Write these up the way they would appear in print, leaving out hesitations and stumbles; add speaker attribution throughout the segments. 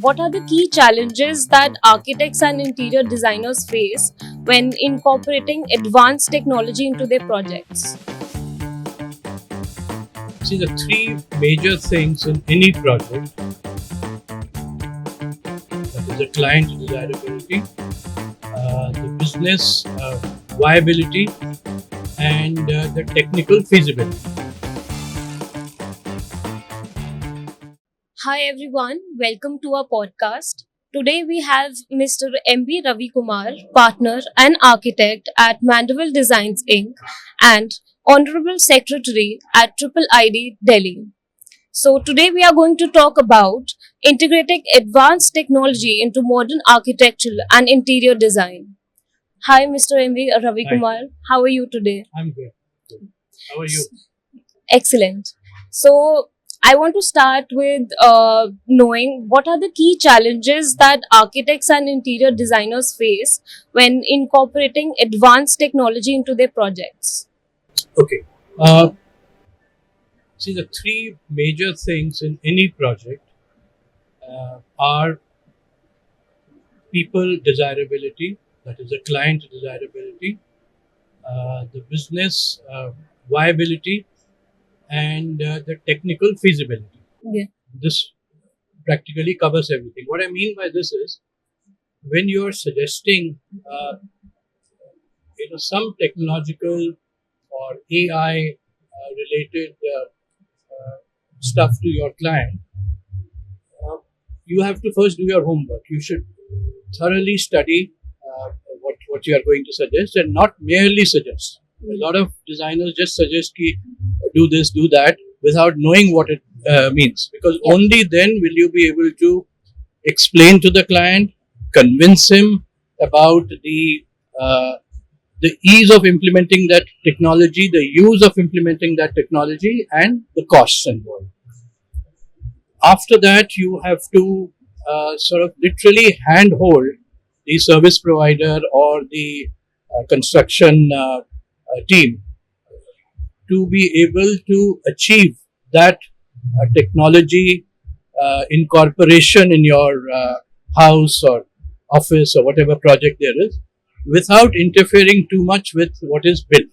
Speaker 1: what are the key challenges that architects and interior designers face when incorporating advanced technology into their projects?
Speaker 2: See, the three major things in any project, that is the client desirability, the business viability, and the technical feasibility.
Speaker 1: Hi everyone, welcome to our podcast. Today we have Mr. M.B. Ravi Kumar, partner and architect at Mandeville Designs Inc. and Honorable Secretary at Triple ID Delhi. So today we are going to talk about integrating advanced technology into modern architecture and interior design. Hi Mr. M.B. Ravi
Speaker 2: Hi,
Speaker 1: Kumar, how are you today?
Speaker 2: I'm good. How are you?
Speaker 1: Excellent. So, I want to start with knowing what are the key challenges that architects and interior designers face when incorporating advanced technology into their projects.
Speaker 2: Okay. Uh, See, the three major things in any project are people desirability, that is the client desirability, the business viability, and the technical feasibility.
Speaker 1: Yeah.
Speaker 2: This practically covers everything. What I mean by this is when you're suggesting some technological or AI related stuff to your client, uh, you have to first do your homework. You should thoroughly study what you are going to suggest and not merely suggest. A lot of designers just suggest ki, do this, do that without knowing what it means, because only then will you be able to explain to the client, convince him about the ease of implementing that technology, the use of implementing that technology, and the costs involved. After that, you have to sort of literally handhold the service provider or the construction team to be able to achieve that technology incorporation in your house or office or whatever project there is, without interfering too much with what is built.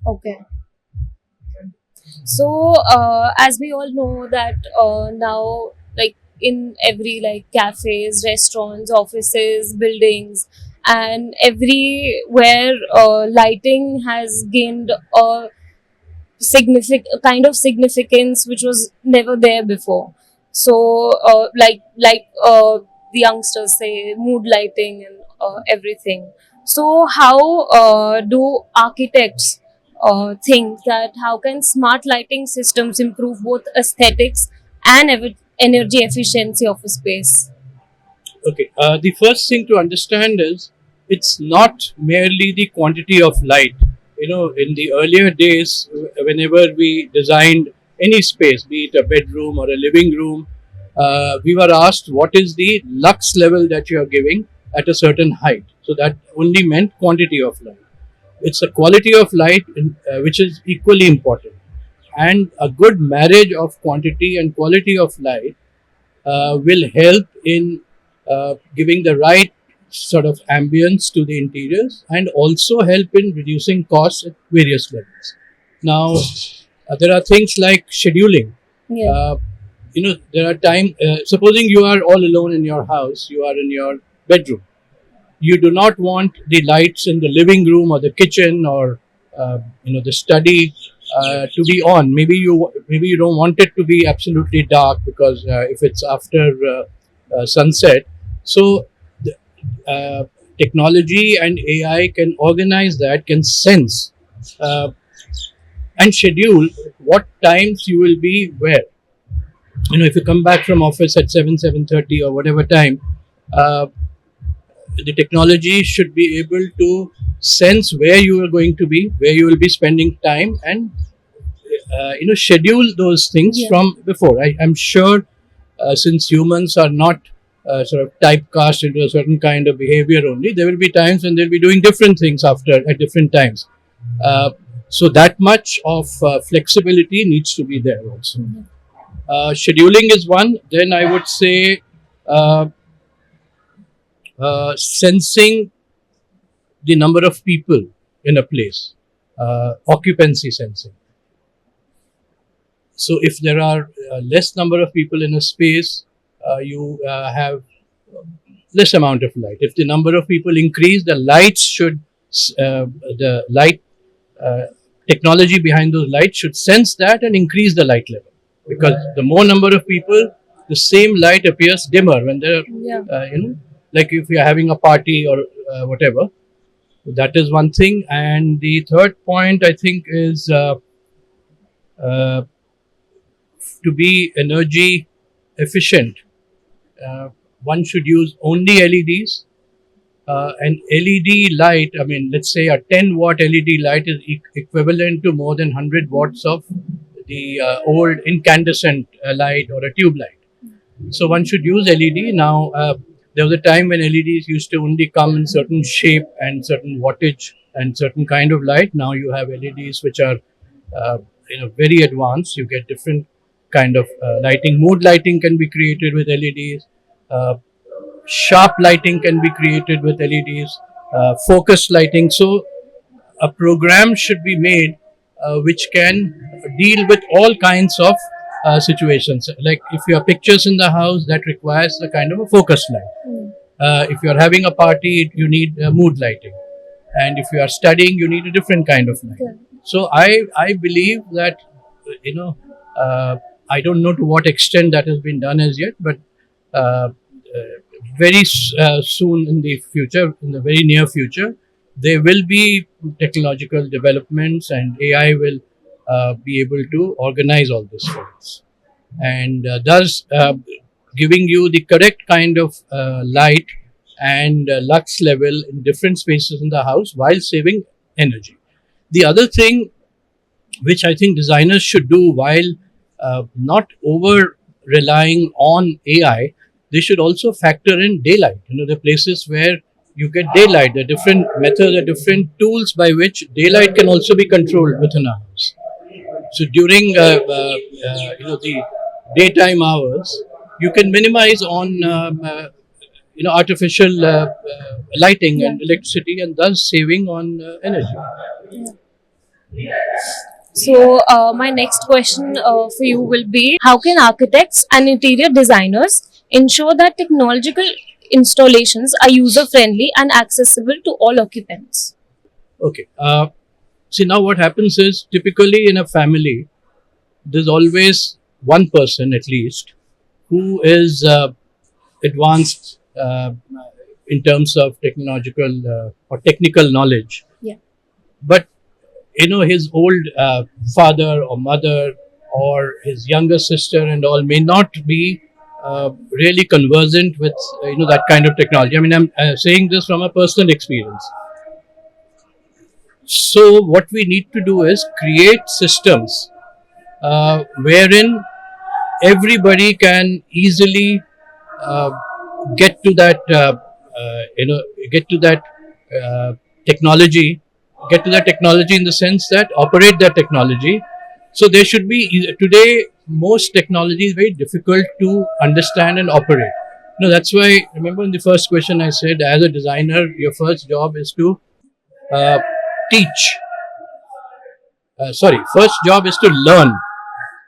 Speaker 1: Okay. So, as we all know that now, like in every like cafes, restaurants, offices, buildings, and everywhere, lighting has gained a kind of significance which was never there before. So like the youngsters say mood lighting and everything. So how do architects think that how can smart lighting systems improve both aesthetics and energy efficiency of a space?
Speaker 2: Okay, the first thing to understand is it's not merely the quantity of light. In the earlier days, whenever we designed any space, be it a bedroom or a living room, we were asked what is the lux level that you are giving at a certain height. So that only meant quantity of light. It's a quality of light which is equally important. And a good marriage of quantity and quality of light will help in giving the right sort of ambience to the interiors and also help in reducing costs at various levels. Now, there are things like scheduling.
Speaker 1: Yeah.
Speaker 2: There are supposing you are all alone in your house, you are in your bedroom. You do not want the lights in the living room or the kitchen or the study to be on. Maybe you don't want it to be absolutely dark, because if it's after sunset, so uh, technology and AI can organize that, can sense uh, and schedule what times you will be where. If you come back from office at 7:30 or whatever time, uh, the technology should be able to sense where you are going to be, where you will be spending time, and schedule those things
Speaker 1: Yeah.
Speaker 2: from before. I'm sure, since humans are not sort of typecast into a certain kind of behavior only, there will be times when they'll be doing different things after at different times. So that much of flexibility needs to be there also. Scheduling is one. Then I would say uh, sensing the number of people in a place, occupancy sensing. So if there are less number of people in a space, you have less amount of light. If the number of people increase, the lights should the light uh, technology behind those lights should sense that and increase the light level, because the more number of people, the same light appears dimmer when there are
Speaker 1: Yeah.
Speaker 2: like if you're having a party or whatever. That is one thing. And the third point I think is uh, to be energy efficient, uh, one should use only LEDs. An LED light, I mean, let's say a 10-watt LED light is equivalent to more than 100 watts of the old incandescent light or a tube light. So one should use LED. Now, there was a time when LEDs used to only come in certain shape and certain wattage and certain kind of light. Now you have LEDs which are uh, very advanced. You get different kind of lighting. Mood lighting can be created with LEDs. Sharp lighting can be created with LEDs. Focused lighting. So a program should be made which can deal with all kinds of situations. Like if you have pictures in the house, that requires a kind of a focused light. If you are having a party, you need mood lighting, and if you are studying, you need a different kind of light.
Speaker 1: Correct.
Speaker 2: So I believe that you know I don't know to what extent that has been done as yet, but uh, very soon in the future, in the very near future, there will be technological developments, and AI will be able to organize all this for us, and thus giving you the correct kind of light and lux level in different spaces in the house while saving energy. The other thing which I think designers should do while not over relying on AI, they should also factor in daylight. The places where you get daylight, the different methods, the different tools by which daylight can also be controlled within a house. So during the daytime hours, you can minimize on artificial lighting
Speaker 1: Yeah.
Speaker 2: and electricity, and thus saving on energy.
Speaker 1: So, my next question for you will be: how can architects and interior designers ensure that technological installations are user friendly and accessible to all occupants?
Speaker 2: Okay. See, now what happens is typically in a family, there's always one person at least who is advanced in terms of technological or technical knowledge.
Speaker 1: Yeah.
Speaker 2: But his old father or mother or his younger sister and all may not be really conversant with that kind of technology. I mean, I'm saying this from a personal experience. So what we need to do is create systems wherein everybody can easily uh, get to that get to that uh, technology get to that technology in the sense that operate that technology. So there should be today most technology is very difficult to understand and operate. That's why, remember in the first question I said, as a designer your first job is to uh, teach. Sorry, first job is to learn,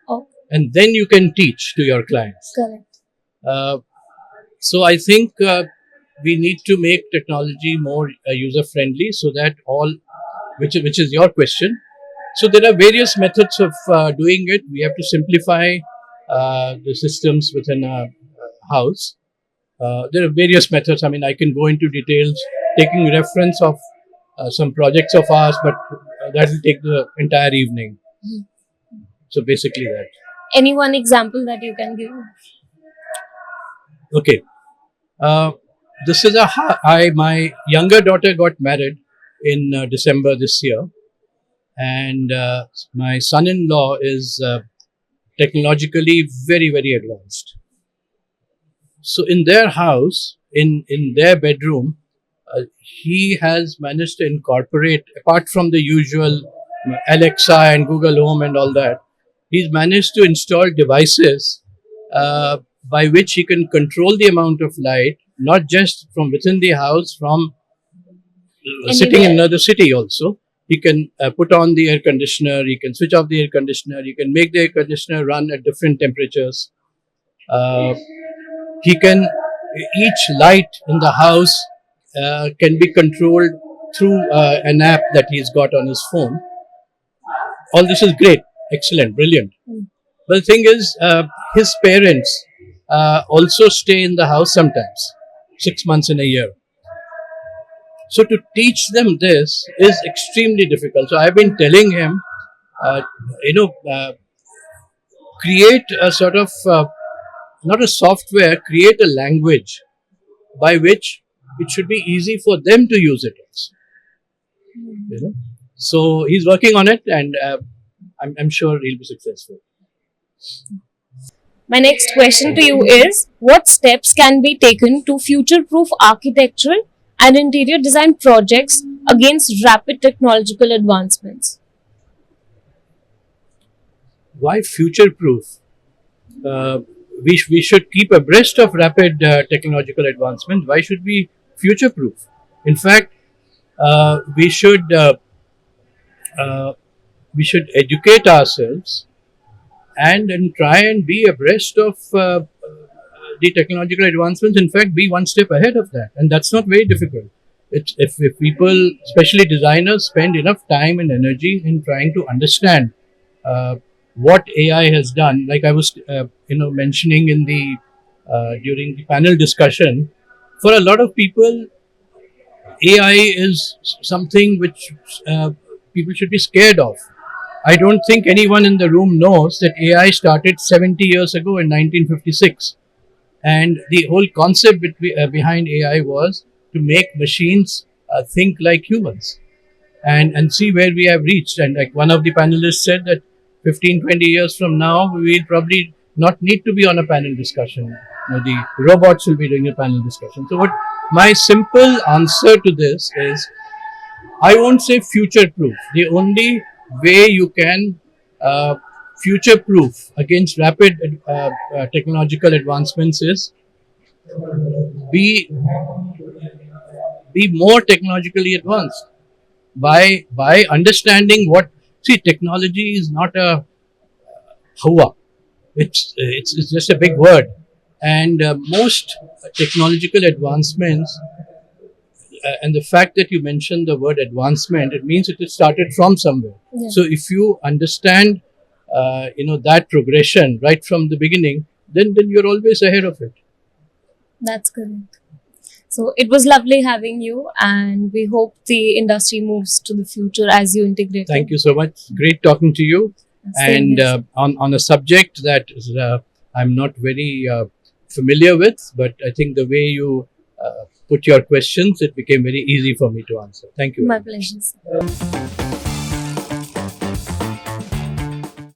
Speaker 1: Oh,
Speaker 2: and then you can teach to your clients.
Speaker 1: correct.
Speaker 2: Uh, so I think we need to make technology more user friendly, so that all, which is your question. So there are various methods of doing it. We have to simplify the systems within a house. There are various methods. I mean, I can go into details, taking reference of some projects of ours, but that will take the entire evening. So basically that.
Speaker 1: Any one example that you can give?
Speaker 2: Okay. Uh, this is my younger daughter got married in December this year, and my son-in-law is technologically very, very advanced. So in their house, in their bedroom, he has managed to incorporate, apart from the usual Alexa and Google Home and all that, he's managed to install devices by which he can control the amount of light, not just from within the house, from sitting in
Speaker 1: Anywhere.
Speaker 2: another city also. He can put on the air conditioner, he can switch off the air conditioner, he can make the air conditioner run at different temperatures. Uh, he can, each light in the house can be controlled through an app that he's got on his phone. All this is great, excellent, brilliant. But the thing is, his parents also stay in the house sometimes, 6 months in a year. So to teach them this is extremely difficult. So I've been telling him, uh, create a sort of not a software, create a language by which it should be easy for them to use it also. You know, so he's working on it, and I'm sure he'll be successful.
Speaker 1: My next question to you is, what steps can be taken to future proof architectural and interior design projects against rapid technological advancements?
Speaker 2: Why future proof? We should keep abreast of rapid technological advancement. Why should we future proof? In fact, we should educate ourselves and try and be abreast of the technological advancements. In fact, be one step ahead of that, and that's not very difficult. It's if people, especially designers, spend enough time and energy in trying to understand what AI has done. Like I was, mentioning in the during the panel discussion, for a lot of people, AI is something which people should be scared of. I don't think anyone in the room knows that AI started 70 years ago in 1956. And the whole concept behind AI was to make machines think like humans and see where we have reached. And like one of the panelists said that 15, 20 years from now, we'll probably not need to be on a panel discussion. The robots will be doing a panel discussion. So what my simple answer to this is, I won't say future proof. The only way you can future proof against rapid technological advancements is be be more technologically advanced by understanding what, see, technology is not a hawa. It's just a big word, and most technological advancements, and the fact that you mentioned the word advancement, it means it started from somewhere.
Speaker 1: Yeah.
Speaker 2: So if you understand, that progression right from the beginning, then you're always ahead of it.
Speaker 1: That's correct. So it was lovely having you, and we hope the industry moves to the future as you integrate.
Speaker 2: Thank you so much. Great talking to you.
Speaker 1: Same
Speaker 2: And
Speaker 1: here.
Speaker 2: on a subject that is, I'm not very familiar with, but I think the way you put your questions, it became very easy for me to answer. Thank you.
Speaker 1: My pleasure.